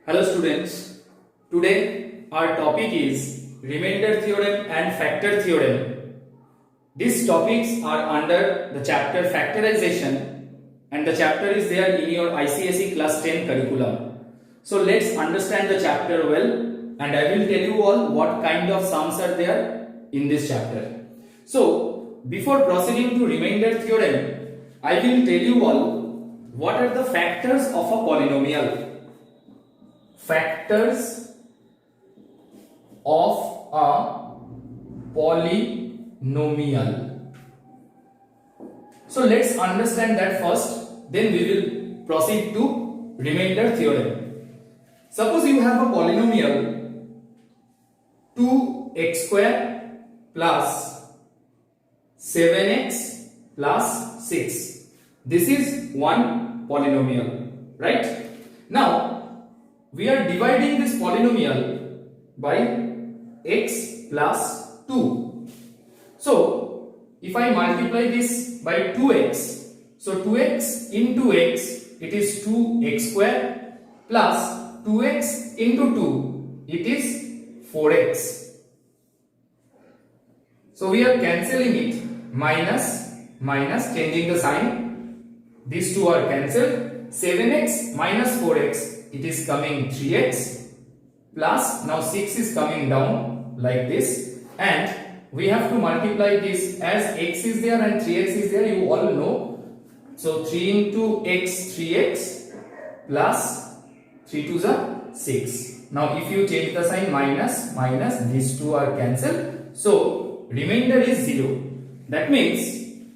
Hello students, today our topic is remainder theorem and factor theorem. These topics are under the chapter factorization and the chapter is there in your ICSE class 10 curriculum. So let's understand the chapter well and I will tell you all what kind of sums are there in this chapter. So before proceeding to remainder theorem, I will tell you all what are the factors of a polynomial. Factors of a polynomial. So let's understand that first, then we will proceed to remainder theorem. Suppose you have a polynomial 2x square plus 7x plus 6. This is one polynomial, right? Now we are dividing this polynomial by x plus 2. So if I multiply this by 2x, so 2x into x, it is 2x square plus 2x into 2, it is 4x. So we are cancelling it, minus, changing the sign. These two are cancelled. 7x minus 4x. It is coming 3x plus now 6 is coming down like this, and we have to multiply this as x is there and 3x is there, you all know. So 3 into x, 3x plus 3 to the 6. Now if you change the sign, minus, these two are cancelled. So remainder is 0. That means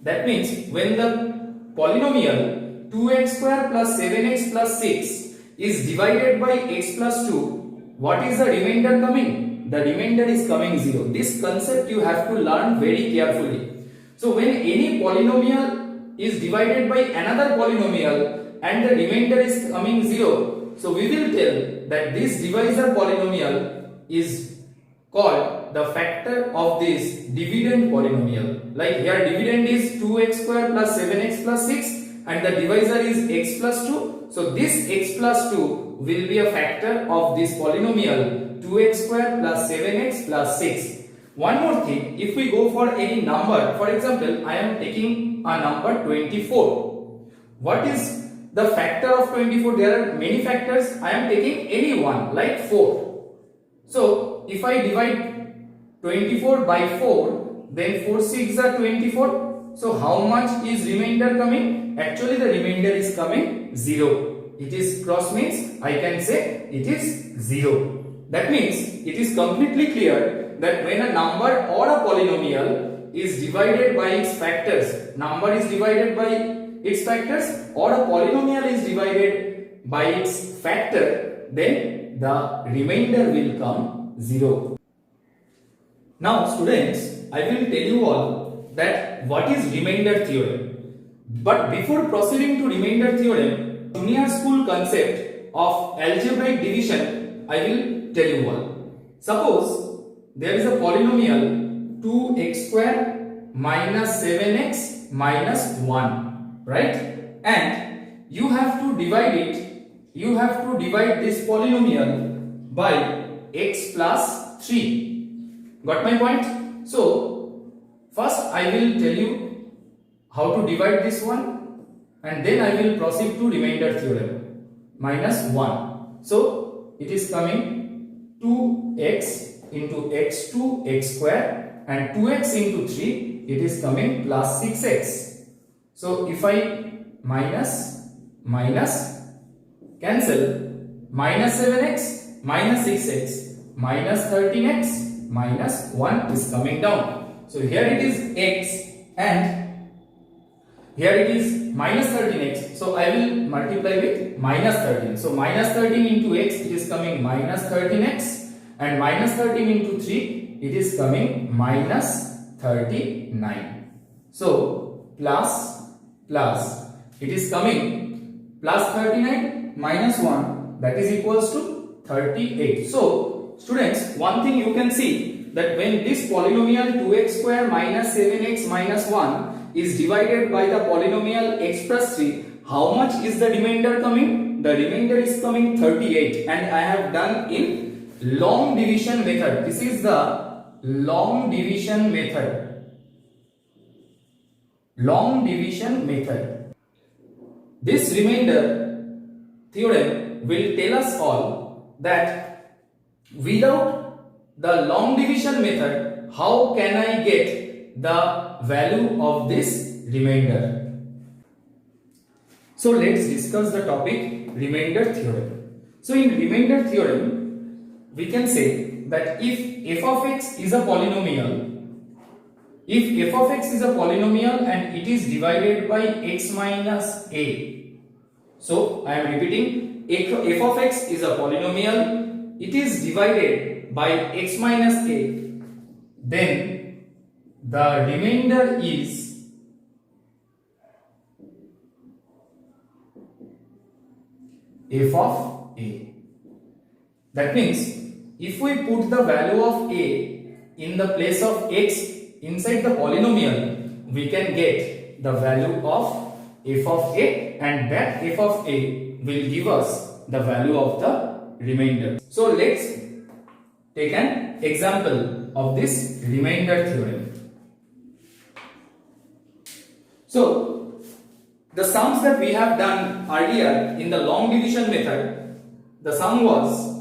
when the polynomial 2x square plus 7x plus 6 is divided by x plus 2, what is the remainder coming? The remainder is coming 0. This concept you have to learn very carefully. So when any polynomial is divided by another polynomial and the remainder is coming 0, so we will tell that this divisor polynomial is called the factor of this dividend polynomial. Like here dividend is 2x square plus 7x plus 6 and the divisor is x plus 2. So this x plus 2 will be a factor of this polynomial 2x square plus 7x plus 6. One more thing, if we go for any number, for example, I am taking a number 24. What is the factor of 24? There are many factors. I am taking any one, like 4. So if I divide 24 by 4, then 4 6 are 24. So how much is remainder coming? Actually the remainder is coming 0. It is cross means I can say it is 0. That means it is completely clear that when a number or a polynomial is divided by its factors, number is divided by its factors or a polynomial is divided by its factor, then the remainder will come 0. Now students, I will tell you all that what is remainder theorem. But before proceeding to remainder theorem, junior school concept of algebraic division, I will tell you all. Suppose there is a polynomial 2x square minus 7x minus 1, right? And you have to divide it, you have to divide this polynomial by x plus 3. Got my point? So first I will tell you how to divide this one and then I will proceed to remainder theorem. Minus 1. So it is coming 2x into x2 x square and 2x into 3, it is coming plus 6x. So if I minus cancel, minus 7x minus 6x minus 13x minus 1 is coming down. So here it is x and here it is minus 13x. So I will multiply with minus 13. So minus 13 into x, it is coming minus 13x and minus 13 into 3, it is coming minus 39. So plus, it is coming plus 39 minus 1, that is equals to 38. So students, one thing you can see that when this polynomial 2x square minus 7x minus 1 is divided by the polynomial x plus 3, how much is the remainder coming? the remainder is coming 38, and I have done in long division method. This is the long division method. Long division method. This remainder theorem will tell us all that without the long division method, how can I get the value of this remainder? So let's discuss the topic remainder theorem. So in remainder theorem, we can say that if f of x is a polynomial, and it is divided by x minus a, so I am repeating, f of x is a polynomial, it is divided by x minus a, then the remainder is f of a. That means if we put the value of a in the place of x inside the polynomial, we can get the value of f of a, and that f of a will give us the value of the remainder. So let's take an example of this remainder theorem. So the sums that we have done earlier in the long division method, the sum was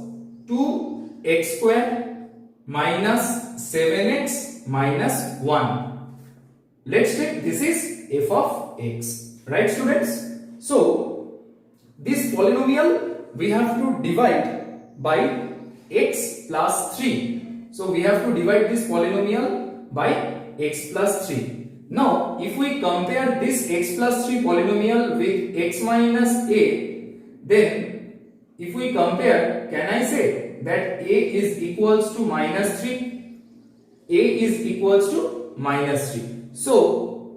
2x square minus 7x minus 1. Let's take this is f of x, right students? So this polynomial we have to divide by x plus 3. So we have to divide this polynomial by x plus 3. Now, if we compare this x plus 3 polynomial with x minus a, then if we compare, can I say that a is equals to minus 3? A is equals to minus 3. So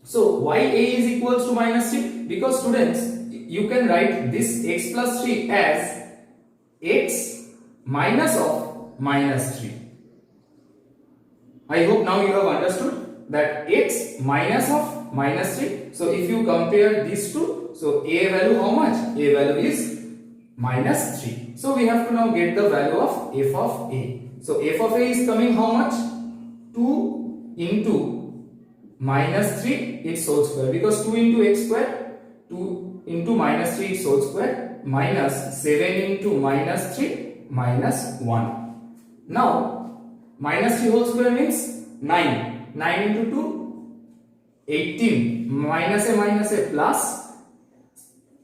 why a is equals to minus 3? Because students, you can write this x plus 3 as x minus of minus 3. I hope now you have understood that x minus of minus 3. So if you compare these two, so a value how much? A value is minus 3. So we have to now get the value of f of a. So f of a is coming how much? 2 into minus 3 its whole square, because 2 into x square, 2 into minus 3 its whole square, minus 7 into minus 3 minus 1. Now minus 3 whole square means 9. 9 into 2, 18, minus a plus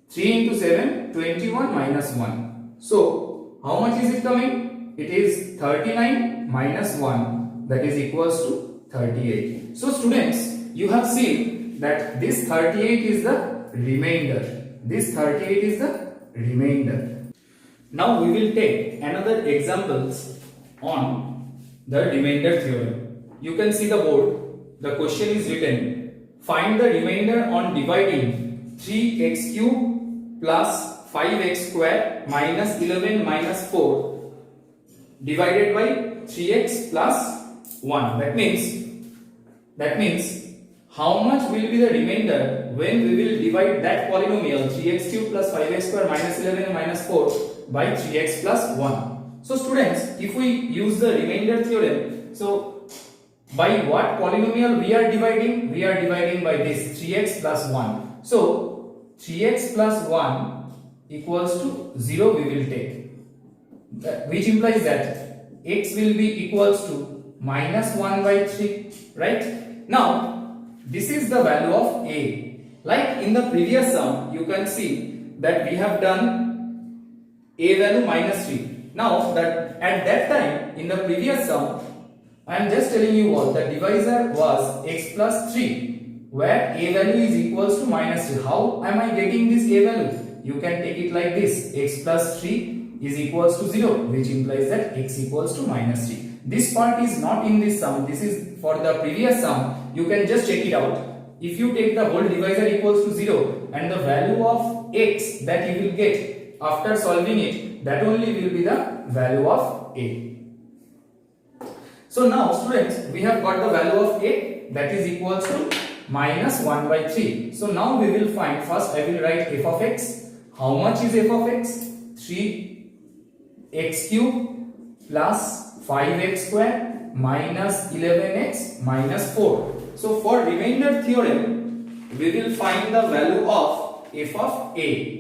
3 into 7, 21 minus 1. So how much is it coming? It is 39 minus 1, that is equals to 38. So students, you have seen that this 38 is the remainder. This 38 is the remainder. Now we will take another examples on the remainder theorem. You can see the board. The question is written, find the remainder on dividing 3x cube plus 5x square minus 11 minus 4 divided by 3x plus 1. That means how much will be the remainder when we will divide that polynomial 3x cube plus 5x square minus 11 minus 4 by 3x plus 1. So students, if we use the remainder theorem, so by what polynomial we are dividing? We are dividing by this 3x plus 1. So 3x plus 1 equals to 0 we will take, which implies that x will be equals to minus 1 by 3, right? Now this is the value of a. Like in the previous sum, you can see that we have done a value minus 3. Now that at that time in the previous sum, I am just telling you all, the divisor was x plus 3, where a value is equals to minus 3. How am I getting this a value? You can take it like this, x plus 3 is equals to 0, which implies that x equals to minus 3. This part is not in this sum, this is for the previous sum. You can just check it out. If you take the whole divisor equals to 0, and the value of x that you will get after solving it, that only will be the value of a. So now students, we have got the value of a, that is equals to minus 1 by 3. So now we will find, first I will write f of x. how much is f of x? 3x cube plus 5x square minus 11x minus 4. So for remainder theorem, we will find the value of f of a.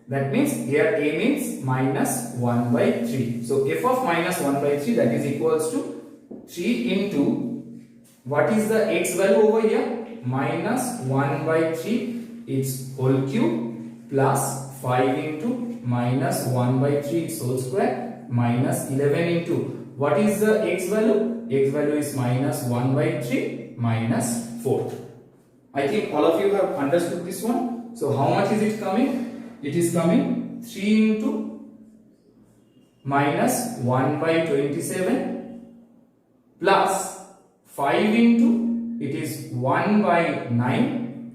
That means here a means minus 1 by 3. So f of minus 1 by 3, that is equals to 3 into, what is the x value over here? Minus 1 by 3, its whole cube, plus 5 into minus 1 by 3, its whole square, minus 11 into, what is the x value? X value is minus 1 by 3 minus 4. I think all of you have understood this one. So how much is it coming? It is coming 3 into minus 1 by 27 plus 5 into, it is 1 by 9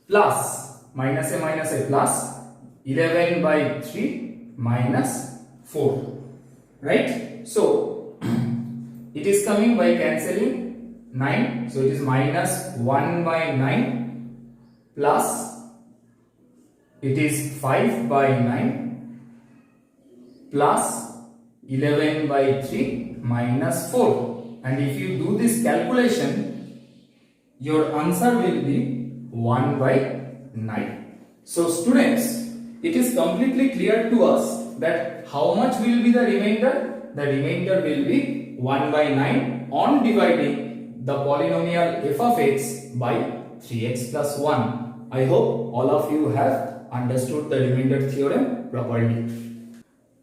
plus minus a plus 11 by 3 minus 4, right? So it is coming by cancelling 9, so it is minus 1 by 9 plus it is 5 by 9 plus 11 by 3 minus 4, and if you do this calculation, your answer will be 1 by 9. So students, it is completely clear to us that how much will be the remainder? The remainder will be 1 by 9 on dividing the polynomial f of x by 3x plus 1. I hope all of you have understood the remainder theorem properly.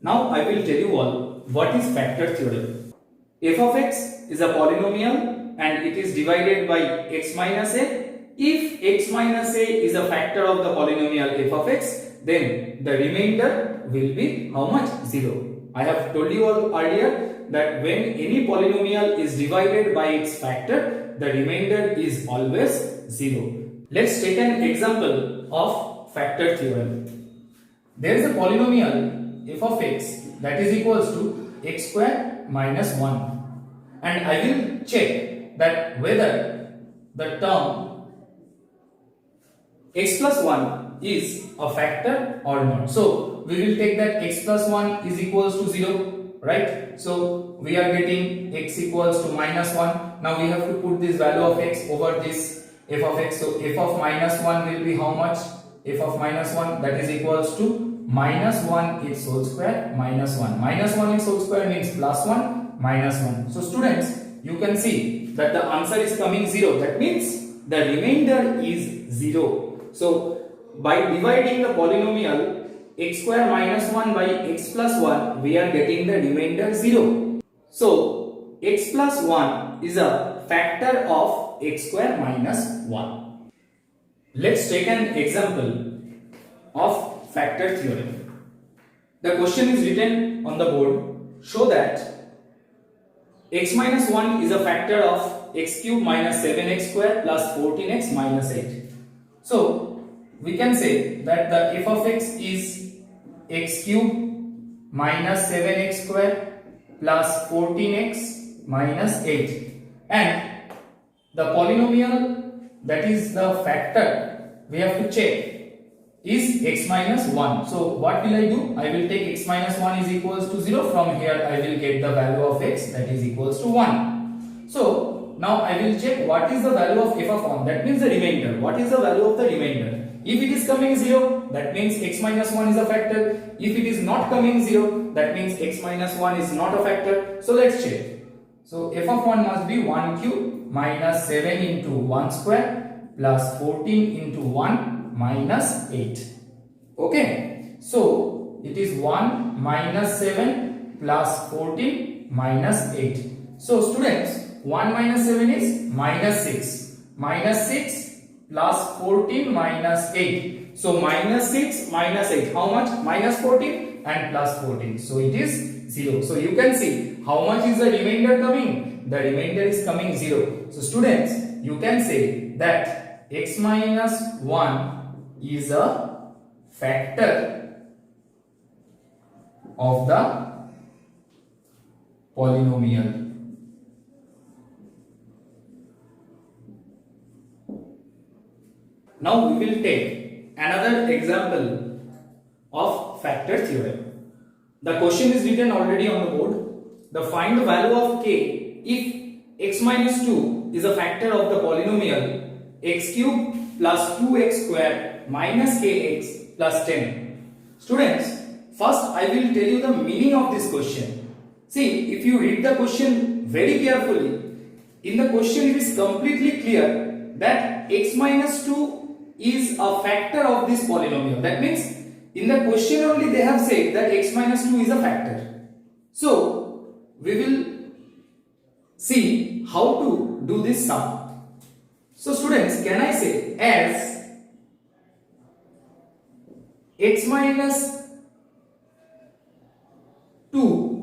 Now I will tell you all what is factor theorem. F of x is a polynomial and it is divided by x minus a. If x minus a is a factor of the polynomial f of x, then the remainder will be how much? 0. I have told you all earlier that when any polynomial is divided by its factor, the remainder is always 0. Let's take an example of factor theorem. There is a polynomial f of x that is equals to x square minus 1, and I will check that whether the term x plus 1 is a factor or not. So we will take that x plus 1 is equals to 0, right? So we are getting x equals to minus 1. Now we have to put this value of x over this f of x. So f of minus 1 will be how much? F of minus 1, that is equals to minus 1 its whole square minus 1. Minus 1 its whole square means plus 1 minus 1. So students, you can see that the answer is coming 0. That means the remainder is 0. So by dividing the polynomial x square minus 1 by x plus 1, we are getting the remainder 0. So x plus 1 is a factor of x square minus 1. Let's take an example of factor theorem. The question is written on the board. Show that x minus 1 is a factor of x cube minus 7x square plus 14x minus 8. So we can say that the f of x is x cube minus 7x square plus 14x minus 8, and the polynomial that is the factor we have to check is x minus 1. So what will I do? I will take x minus 1 is equals to 0. From here I will get the value of x, that is equals to 1. So now I will check what is the value of f of 1. That means the remainder. What is the value of the remainder? If it is coming 0, that means x minus 1 is a factor. If it is not coming 0, that means x minus 1 is not a factor. So let's check. So f of 1 must be 1 cube minus 7 into 1 square plus 14 into 1 minus 8. Okay. So it is 1 minus 7 plus 14 minus 8. So students, 1 minus 7 is minus 6. Minus 6 plus 14 minus 8. So minus 6 minus 8. How much? Minus 14 and plus 14. So it is 0. So you can see how much is the remainder coming? The remainder is coming 0. So students, you can say that x minus 1 is a factor of the polynomial. Now we will take another example factor theorem. The question is written already on the board. The find the value of k if x minus 2 is a factor of the polynomial x cube plus 2x square minus kx plus 10. Students, first I will tell you the meaning of this question. See, if you read the question very carefully, in the question it is completely clear that x minus 2 is a factor of this polynomial. That means in the question only they have said that x minus 2 is a factor. So we will see how to do this sum. So students, can I say as x minus 2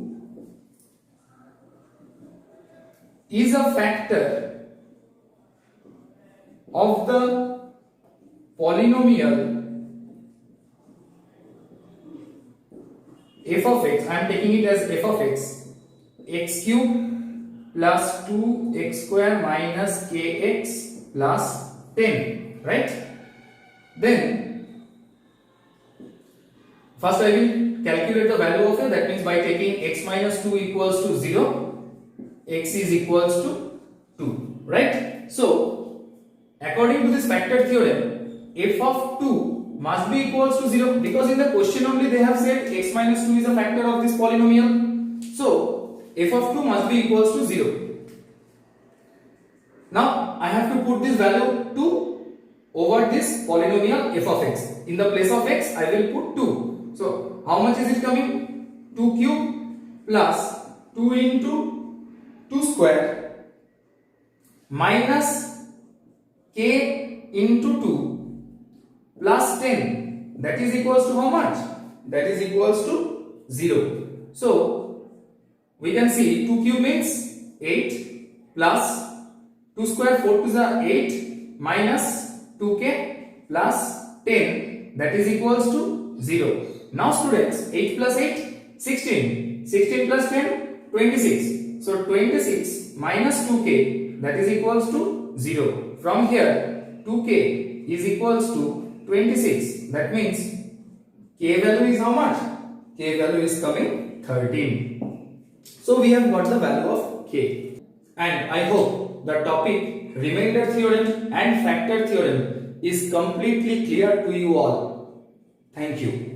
is a factor of the polynomial f of x, I am taking it as f of x, x cube plus 2x square minus kx plus 10, right? Then first I will calculate the value of it. That means by taking x minus 2 equals to 0, x is equals to 2, right? So according to this factor theorem, f of 2 must be equals to 0, because in the question only they have said x minus 2 is a factor of this polynomial. So f of 2 must be equals to 0. Now I have to put this value 2 over this polynomial f of x. In the place of x I will put 2. So how much is it coming? 2 cube plus 2 into 2 square minus k into 2 plus 10, that is equals to how much? That is equals to 0. So we can see 2 cube means 8 plus 2 square 4 to the 8 minus 2k plus 10, that is equals to 0. Now students, 8 plus 8 16, 16 plus 10 26. So 26 minus 2k, that is equals to 0. From here 2k is equals to 26. That means k value is how much? K value is coming 13. So we have got the value of k. And I hope the topic remainder theorem and factor theorem is completely clear to you all. Thank you.